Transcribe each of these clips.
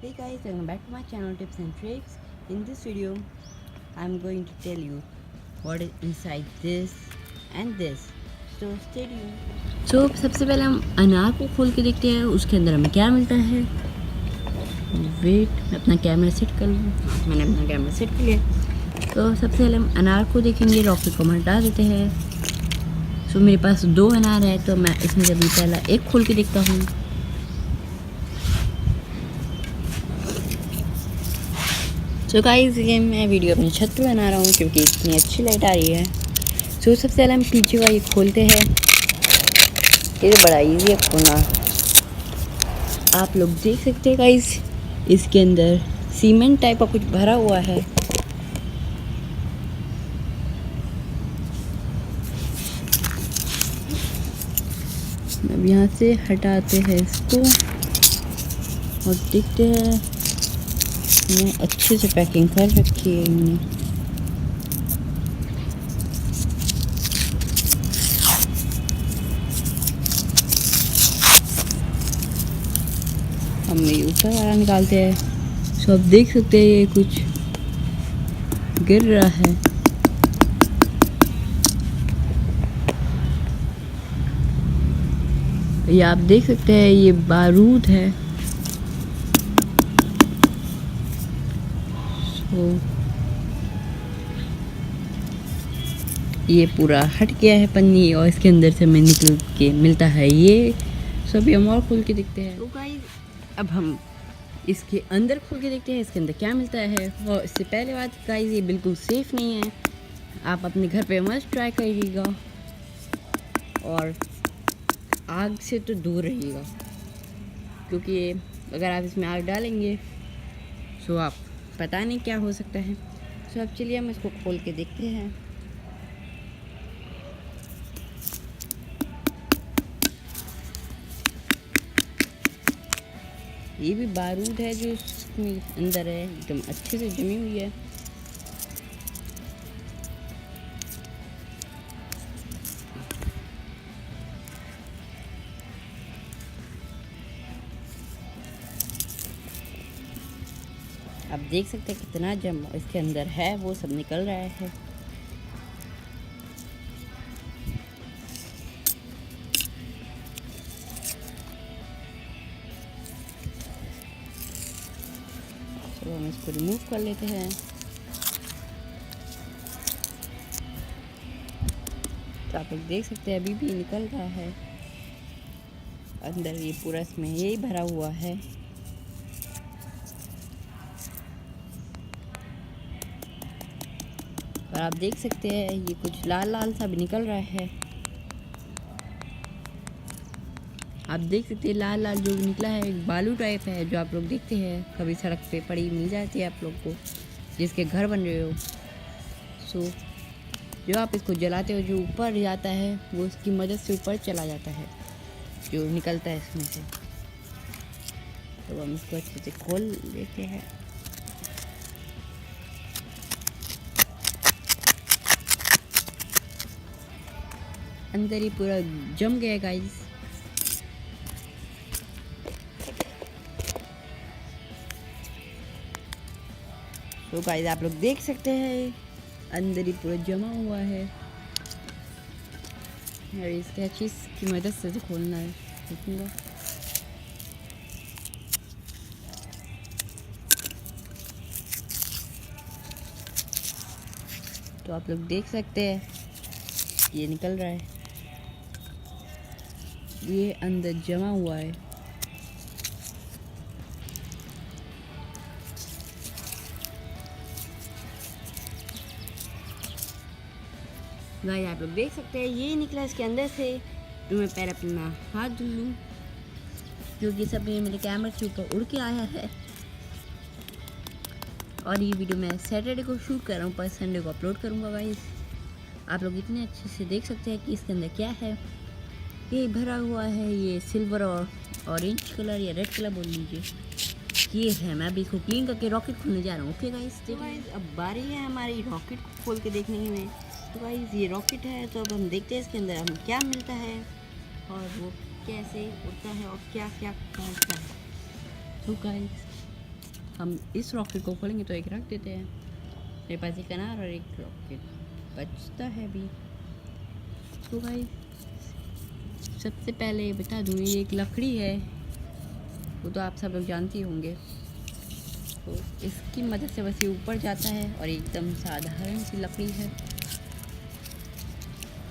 Hey guys, welcome back to my channel Tips and Tricks. In this video, I'm going to tell you what is inside this and this. So stay tuned. So सबसे पहले हम अनार को खोल के देखते हैं उसके अंदर हमें क्या मिलता है। वेट, मैं अपना कैमरा सेट कर लूँ। मैंने अपना कैमरा सेट कर लिया। तो सबसे पहले हम अनार को देखेंगे, रॉकेट को हम हटा देते हैं। सो मेरे पास 2 अनार है तो मैं इसमें से पहला एक खोल के देखता हूँ। सो गाइस, ये मैं वीडियो अपनी छत पे बना रहा हूँ क्योंकि इतनी अच्छी लाइट आ रही है। सो सबसे पहले हम पीछे का ये खोलते हैं। ये तो बड़ा इजी है खोलना। आप लोग देख सकते हैं गाइस, इसके अंदर सीमेंट टाइप का कुछ भरा हुआ है। अब यहाँ से हटाते हैं इसको और देखते हैं। मैं अच्छे से पैकिंग कर रखी है इन्हें। हम ये ऊपर वाला निकालते हैं। सो आप देख सकते हैं ये कुछ गिर रहा है। ये आप देख सकते हैं ये बारूद है। ये पूरा हट गया है पन्नी और इसके अंदर से हमें निकल के मिलता है ये। सभी हम और खोल के देखते हैं। तो गाइस, अब हम इसके अंदर खोल के देखते हैं इसके अंदर क्या मिलता है। और इससे पहले बात गाइस, ये बिल्कुल सेफ़ नहीं है। आप अपने घर पे मस्त ट्राई करिएगा और आग से तो दूर रहिएगा, क्योंकि अगर आप इसमें आग डालेंगे तो आप पता नहीं क्या हो सकता है। तो अब चलिए हम इसको खोल के देखते हैं। ये भी बारूद है जो इसमें अंदर है, एकदम अच्छे से जमी हुई है। आप देख सकते हैं कितना जम इसके अंदर है, वो सब निकल रहा है। चलो हम इसको रिमूव कर लेते हैं। तो आप लोग देख सकते हैं अभी भी निकल रहा है अंदर। ये पूरा इसमें यही भरा हुआ है। और आप देख सकते हैं ये कुछ लाल लाल सा भी निकल रहा है। आप देख सकते हैं लाल लाल जो निकला है एक बालू टाइप है, जो आप लोग देखते हैं कभी सड़क पे पड़ी मिल जाती है आप लोग को, जिसके घर बन रहे हो। सो जो आप इसको जलाते हो, जो ऊपर जाता है वो इसकी मदद से ऊपर चला जाता है, जो निकलता है इसमें से। तो हम इसको अच्छे से खोल लेते हैं। अंदर ही पूरा जम गया गाइस। तो गाइस आप लोग देख सकते हैं अंदर ही पूरा जमा हुआ है। और इसके चीज़ की मदद से खोलना है, देखूँगा। तो आप लोग देख सकते हैं ये निकल रहा है, ये अंदर जमा हुआ है। गाइस आप लोग देख सकते हैं ये निकला इसके अंदर से। तो मैं पहले अपना हाथ धुल लूँ, क्योंकि सब ये मेरे कैमरे के ऊपर उड़ के आया है। और ये वीडियो मैं सैटरडे को शूट कर रहा हूँ, पर संडे को अपलोड करूँगा गाइस। आप लोग इतने अच्छे से देख सकते हैं कि इसके अंदर क्या है। ये भरा हुआ है, ये सिल्वर और ऑरेंज कलर या रेड कलर बोल लीजिए, ये है। मैं अभी इसको क्लीन करके रॉकेट खोलने जा रहा हूँ। ओके गाइस, तो गाइस अब बारी है हमारी रॉकेट को खोल के देखने में। तो गाइस ये रॉकेट है, तो अब हम देखते हैं इसके अंदर हमें क्या मिलता है और वो कैसे उड़ता है और क्या क्या करता है। तो गाइस हम इस रॉकेट को खोलेंगे तो एक रख देते हैं। मेरे पास एक अनार और एक रॉकेट बचता है भी। तो भाई सबसे पहले बता दूँ, ये एक लकड़ी है, वो तो आप सब लोग जानते ही होंगे। तो इसकी मदद से बस ये ऊपर जाता है और एकदम साधारण सी लकड़ी है।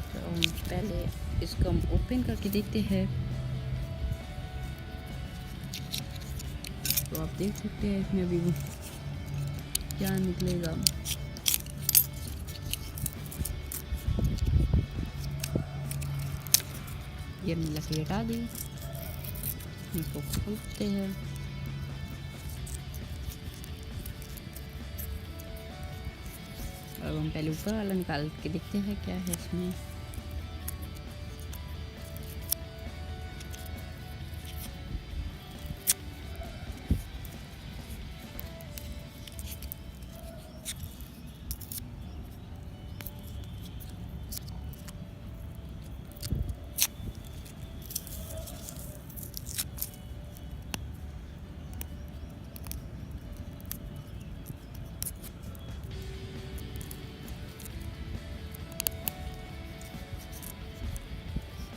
तो हम पहले इसको हम ओपन करके देखते हैं। तो आप देख सकते हैं इसमें अभी वो क्या निकलेगा। ये हमने लकड़ी हटा दी, इसको खोलते हैं। अब हम पहले ऊपर वाला निकाल के देखते हैं क्या है इसमें।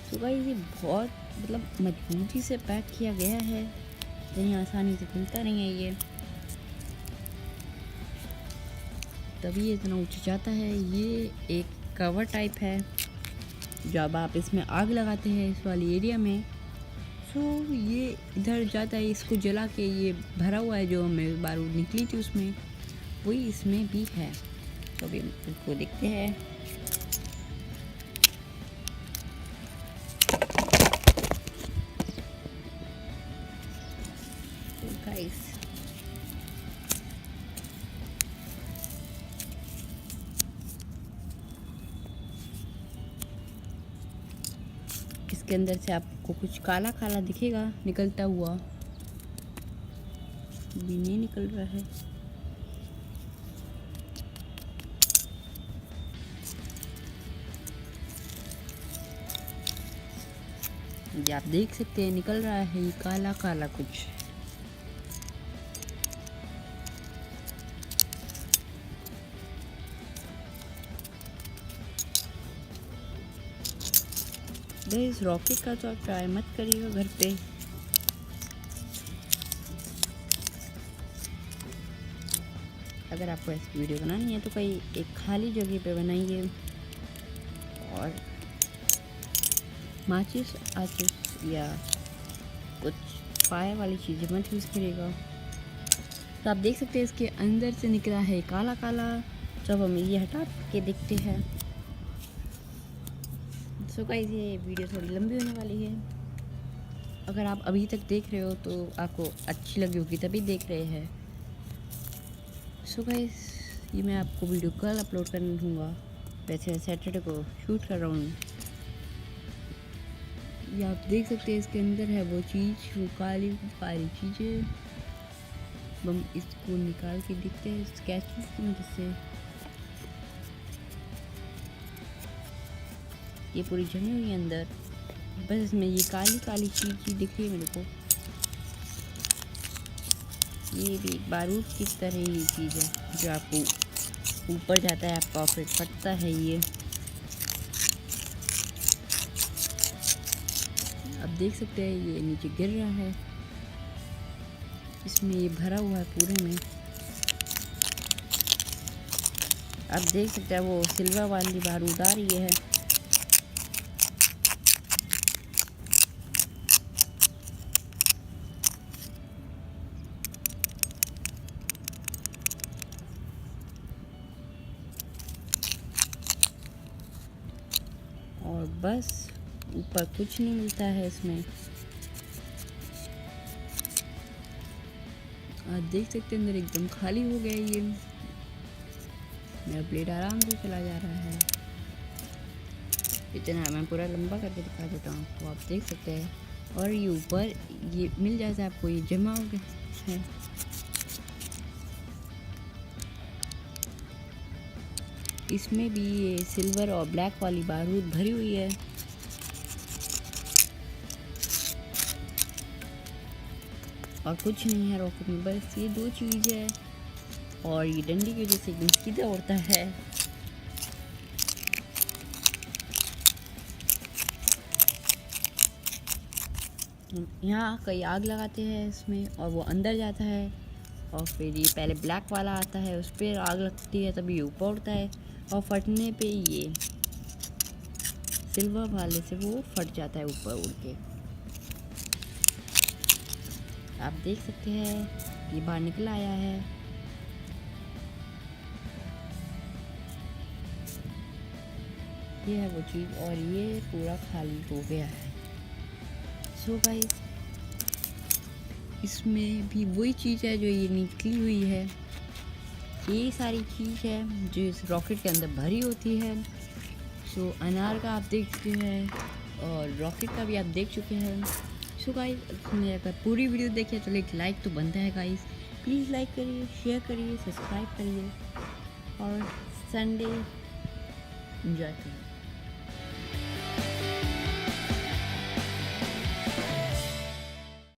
तो भाई ये बहुत मतलब मजबूती से पैक किया गया है, कहीं आसानी से खुलता नहीं है ये, तभी ये इतना ऊंचा जाता है। ये एक कवर टाइप है, जब आप इसमें आग लगाते हैं इस वाली एरिया में, तो ये इधर जाता है, इसको जला के ये भरा हुआ है, जो हमें बारूद निकली थी उसमें, वही इसमें भी है। तो अभी हम इसको देखते हैं। गाइस इसके अंदर से आपको कुछ काला काला दिखेगा निकलता हुआ, भी नहीं निकल रहा है। ये आप देख सकते हैं निकल रहा है ये काला काला कुछ। इस रॉकेट का तो आप ट्राई मत करिएगा घर पे। अगर आपको ऐसी वीडियो बनानी है तो कहीं एक खाली जगह पे बनाइए, और माचिस आचिस या कुछ फायर वाली चीज़ें मत यूज़ करिएगा। तो आप देख सकते हैं इसके अंदर से निकला है काला काला। जब हम ये हटा के देखते हैं। सो गाइस ये वीडियो थोड़ी लंबी होने वाली है, अगर आप अभी तक देख रहे हो तो आपको अच्छी लगी होगी तभी देख रहे हैं। सो गाइस ये मैं आपको वीडियो कल अपलोड करने दूँगा, वैसे सैटरडे को शूट कर रहा हूँ। ये आप देख सकते हैं इसके अंदर है वो चीज़, वो काली काली चीज़ें। हम इसको निकाल के देखते हैं स्केचेस की मदद से। ये पूरी जमी हुई है अंदर, बस इसमें ये काली काली चीज़ दिख रही है मेरे को। ये भी बारूद की तरह ही चीज़ है जो आपको ऊपर जाता है, आपका फिर फटता है ये। आप देख सकते हैं ये नीचे गिर रहा है, इसमें ये भरा हुआ है पूरे में। आप देख सकते हैं वो सिल्वर वाली बारूद आ रही है। और बस ऊपर कुछ नहीं मिलता है इसमें। आप देख सकते हैं अंदर एकदम खाली हो गया ये। मेरा ब्लेड आराम से चला जा रहा है। इतना मैं पूरा लंबा करके दिखा देता हूँ आपको, आप देख सकते हैं। और ये ऊपर ये मिल जाता है आपको, ये जमा हो गया है। इसमें भी ये सिल्वर और ब्लैक वाली बारूद भरी हुई है। और कुछ नहीं है रॉकेट में, बस ये दो चीज़ है। और ये डंडी की वजह से एकदम सीधा उड़ता है। यहाँ कई आग लगाते हैं इसमें और वो अंदर जाता है, और फिर ये पहले ब्लैक वाला आता है, उस पर आग लगती है, तभी ऊपर उड़ता है, और फटने पे ये सिल्वर वाले से वो फट जाता है ऊपर उड़ के। आप देख सकते हैं ये बाहर निकल आया है। ये है वो चीज़, और ये पूरा खाली हो गया है। सो गाइस, इसमें भी वही चीज़ है जो ये निकली हुई है। ये सारी चीज़ है जो इस रॉकेट के अंदर भरी होती है। सो अनार का आप देख चुके हैं और रॉकेट का भी आप देख चुके हैं। सो गाइस, अगर पूरी वीडियो देखिए तो एक लाइक तो बनता है गाइस। प्लीज़ लाइक करिए, शेयर करिए, सब्सक्राइब करिए और संडे एंजॉय करिए।